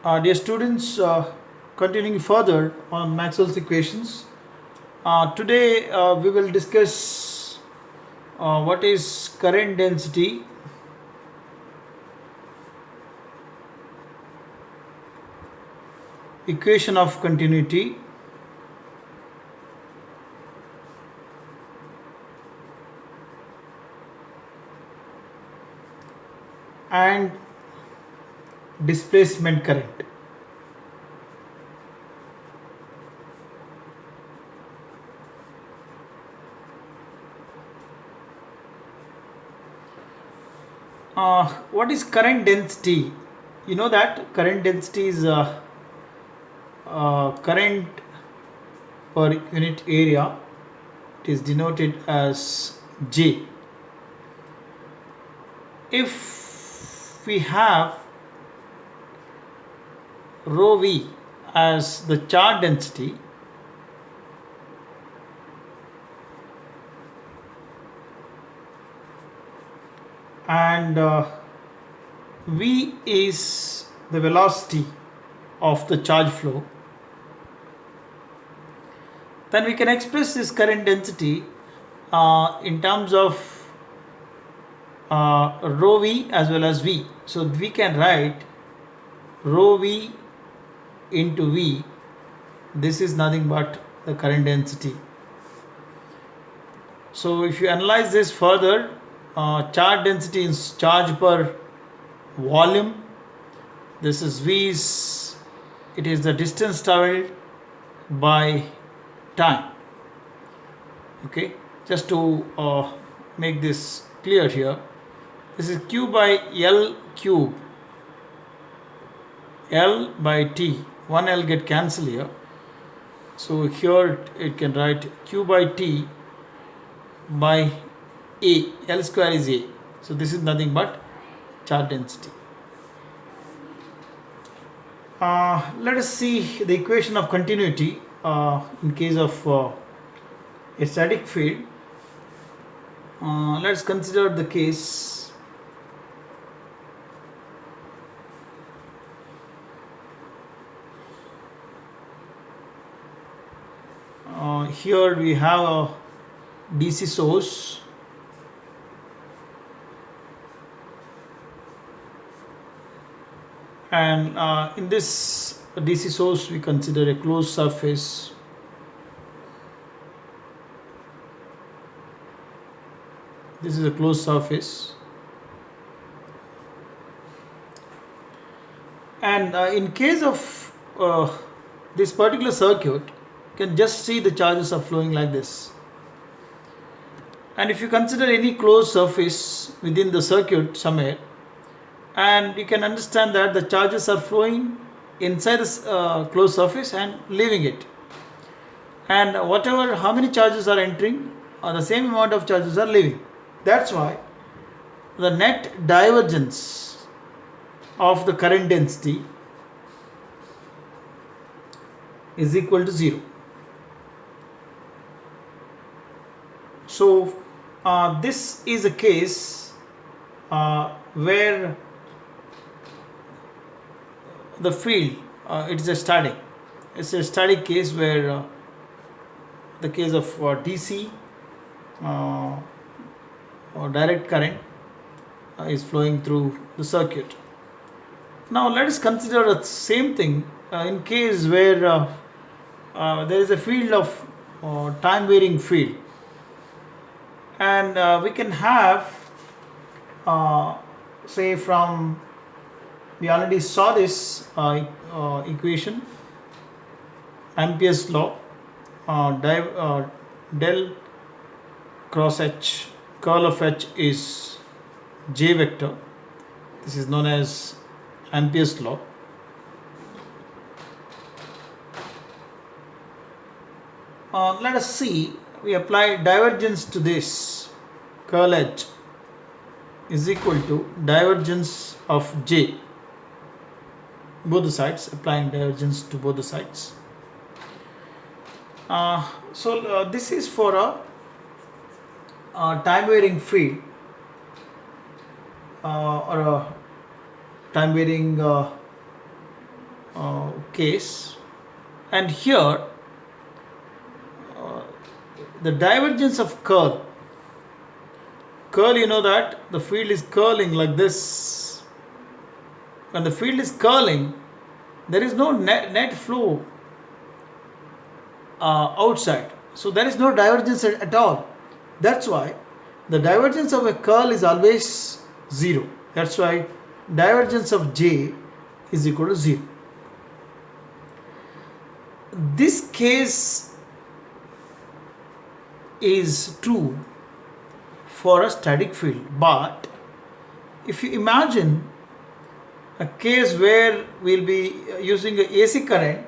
Dear students, continuing further on Maxwell's equations, today we will discuss what is current density, equation of continuity, and displacement current. What is current density? You know that current density is current per unit area. It is denoted as J. If we have rho v as the charge density, and v is the velocity of the charge flow, then we can express this current density in terms of rho v as well as v. So we can write rho v into v. This is nothing but the current density. So if you analyze this further, charge density is charge per volume. This is v is, it is the distance traveled by time. Okay, just to make this clear here, this is q by l cube, l by t, one l get cancelled here. So here it can write q by t by a, l square is a. So this is nothing but charge density. Let us see the equation of continuity in case of a static field. Let's consider the case here we have a DC source and in this DC source we consider a closed surface. This is a closed surface, and in case of this particular circuit, you can just see the charges are flowing like this. And if you consider any closed surface within the circuit somewhere, and you can understand that the charges are flowing inside this closed surface and leaving it, and whatever how many charges are entering, the same amount of charges are leaving. That's why the net divergence of the current density is equal to 0. So this is a case where the field it's a static. It's a static case where the case of DC or direct current is flowing through the circuit. Now let us consider the same thing in case where there is a field of time varying field, and we can have say from, we already saw this equation, Ampere's law, del cross H, curl of H is J vector. This is known as Ampere's law. Let us see, we apply divergence to this. Curl H is equal to divergence of J, both the sides, applying divergence to both the sides. So this is for a time varying field or a time varying case, and here the divergence of curl, you know that the field is curling like this. When the field is curling, there is no net flow outside, so there is no divergence at all. That's why the divergence of a curl is always 0. That's why divergence of J is equal to 0. This case is true for a static field, but if you imagine a case where we'll be using a AC current,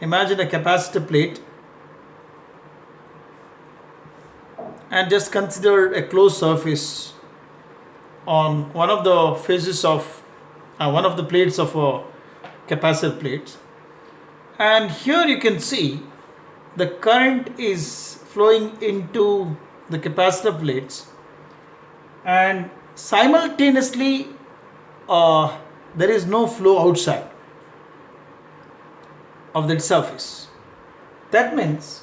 imagine a capacitor plate, and just consider a closed surface on one of the faces of one of the plates of a capacitor plate, and here you can see the current is flowing into the capacitor plates, and simultaneously there is no flow outside of that surface. That means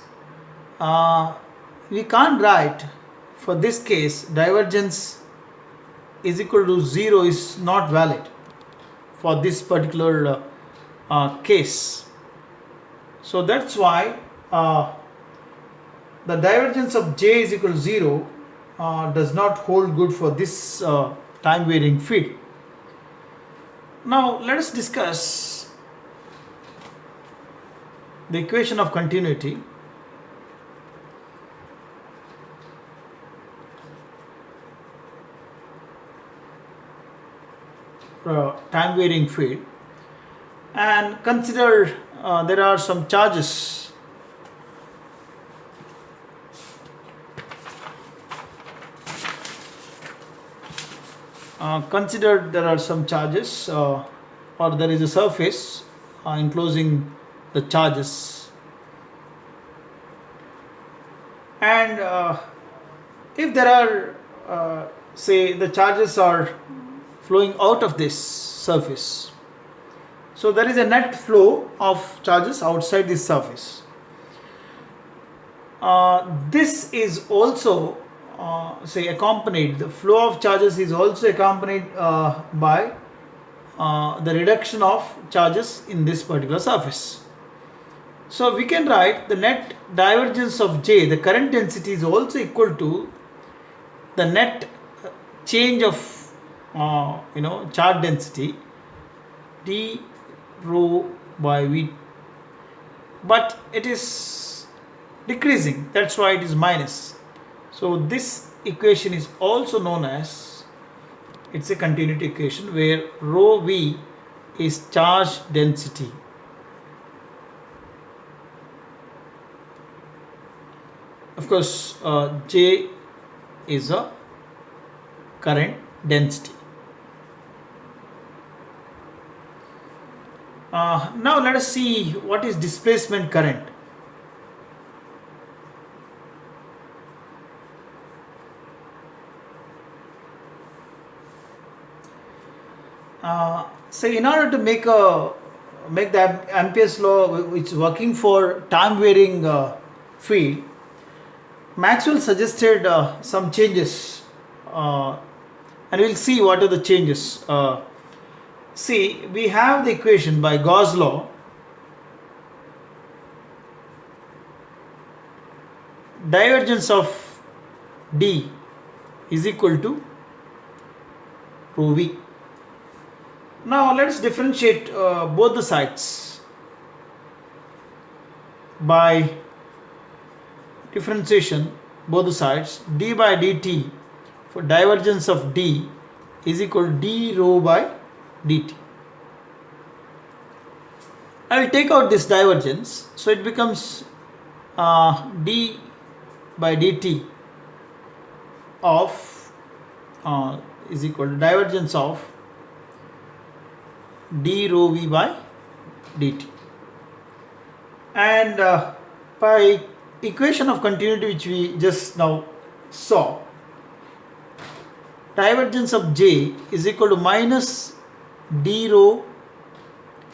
we can't write, for this case, divergence is equal to 0 is not valid for this particular case. So that's why the divergence of J is equal to 0 does not hold good for this time varying field. Now let us discuss the equation of continuity. Time varying field, and consider there are some charges. Consider there are some charges or there is a surface enclosing the charges, and if there are say the charges are flowing out of this surface, so there is a net flow of charges outside this surface. This is also say accompanied, the flow of charges is also accompanied by the reduction of charges in this particular surface. So we can write the net divergence of J, the current density, is also equal to the net change of charge density d rho by V, but it is decreasing, that's why it is minus. So this equation is also known as, it's a continuity equation where rho V is charge density. Of course J is a current density. Now let us see what is displacement current. Say in order to make the Ampere's law which is working for time varying field, Maxwell suggested some changes, and we'll see what are the changes. See, we have the equation by Gauss law. Divergence of D is equal to rho V. Now let's differentiate both the sides by differentiation, both the sides. D by dt for divergence of D is equal to d rho by dt. I will take out this divergence, so it becomes d by dt of is equal to divergence of d rho v by dt, and by equation of continuity which we just now saw, divergence of J is equal to minus d rho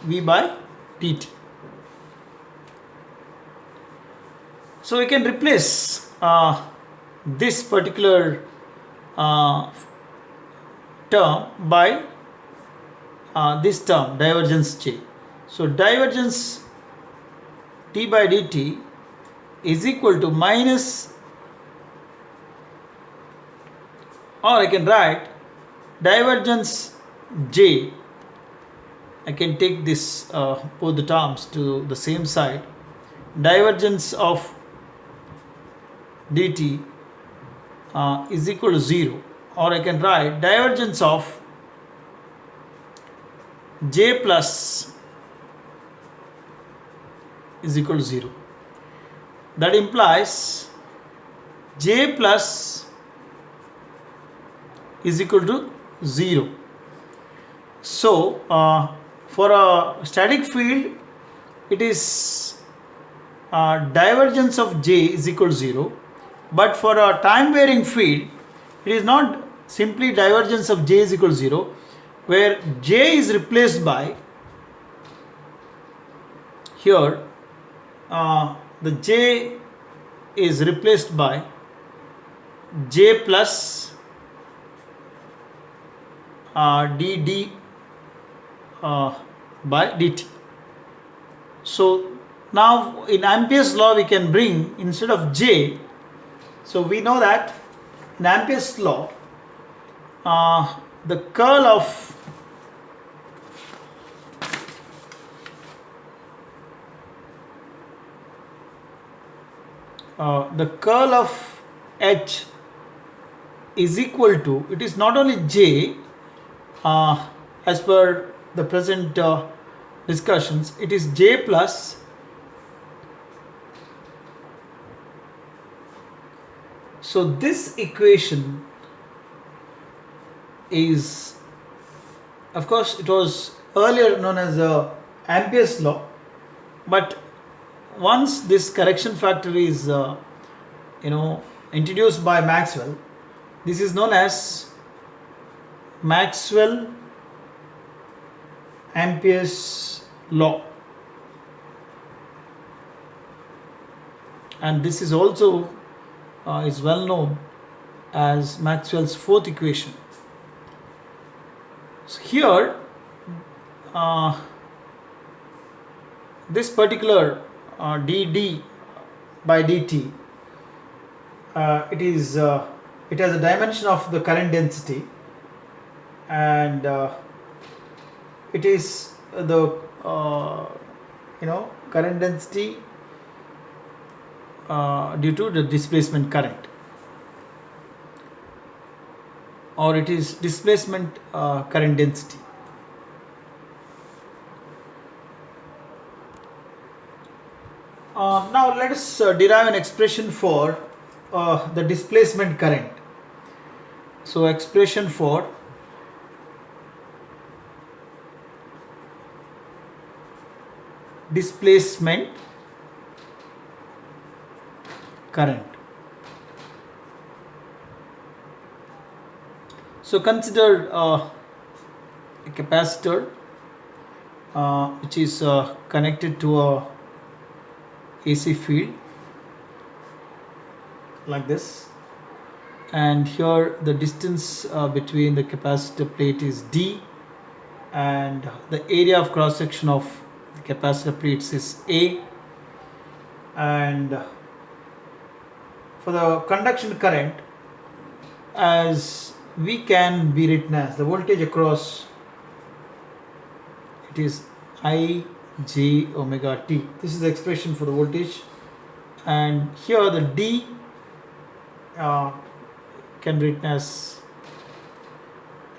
v by dt. So we can replace this particular term by this term divergence J. So divergence d by dt is equal to minus, or I can write divergence J. I can take this both the terms to the same side. Divergence of dt is equal to 0, or I can write divergence of J plus is equal to 0. That implies J plus is equal to 0. So for a static field, it is divergence of J is equal to 0, but for a time varying field, it is not simply divergence of J is equal to 0, where J is replaced by, here the J is replaced by J plus dd by dt. So now in Ampere's law we can bring, instead of J, so we know that in Ampere's law the curl of H is equal to, it is not only J as per the present discussions, it is J plus so this equation is, of course it was earlier known as Ampere's law, but once this correction factor is introduced by Maxwell, this is known as Maxwell Ampere's law, and this is also is well known as Maxwell's fourth equation. So here this particular dd by dt, it has a dimension of the current density, and it is the current density due to the displacement current, or it is displacement current density. Now let us derive an expression for the displacement current. So expression for displacement current. So consider a capacitor which is connected to a AC field like this, and here the distance between the capacitor plate is D, and the area of cross section of the capacitor plates is A, and for the conduction current, as V can be written as the voltage across, it is I j omega t. This is the expression for the voltage, and here the D can be written as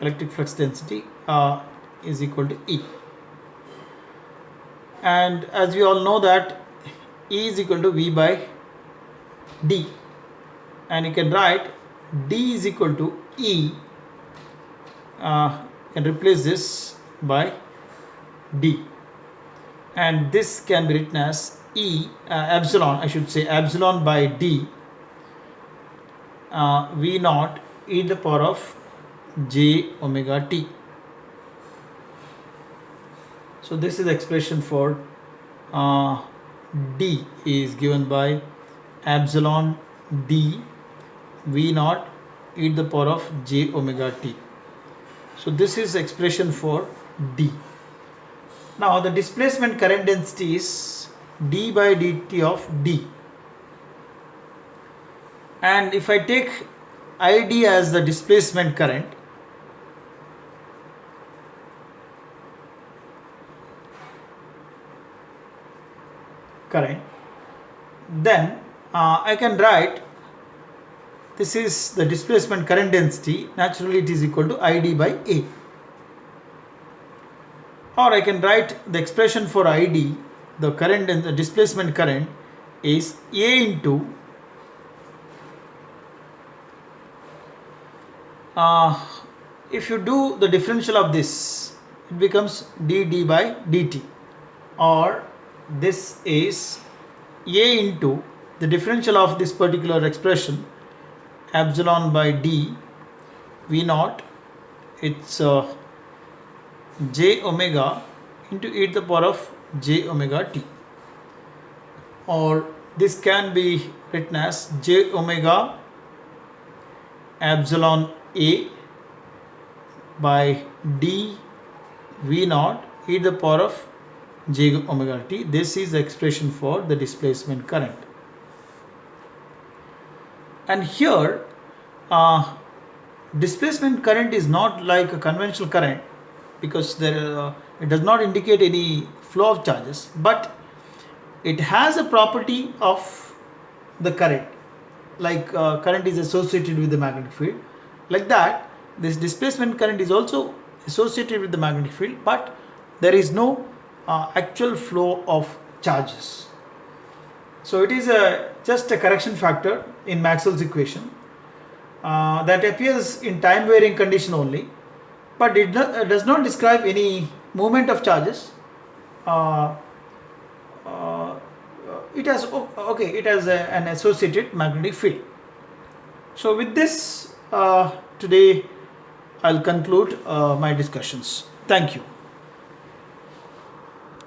electric flux density is equal to E, and as we all know that E is equal to V by D, and you can write D is equal to E, and replace this by D, and this can be written as E epsilon, I should say epsilon by D V naught e to the power of j omega t. So this is the expression for D is given by epsilon D V naught e to the power of j omega t. So this is expression for D. Now the displacement current density is d by dt of D. And if I take id as the displacement current, then I can write this is the displacement current density. Naturally it is equal to id by A. Or I can write the expression for id, the current and the displacement current is A into if you do the differential of this, it becomes dd by dt, or this is A into the differential of this particular expression epsilon by d v naught, it's j omega into e to the power of j omega t, or this can be written as j omega epsilon A by d v naught e to the power of j omega t. This is the expression for the displacement current. And here displacement current is not like a conventional current, because it does not indicate any flow of charges, but it has a property of the current, like current is associated with the magnetic field. Like that, this displacement current is also associated with the magnetic field, but there is no actual flow of charges. So it is just a correction factor in Maxwell's equation that appears in time varying condition only, but it does not describe any movement of charges. It has an associated magnetic field. So with this, today I'll conclude my discussions. Thank you.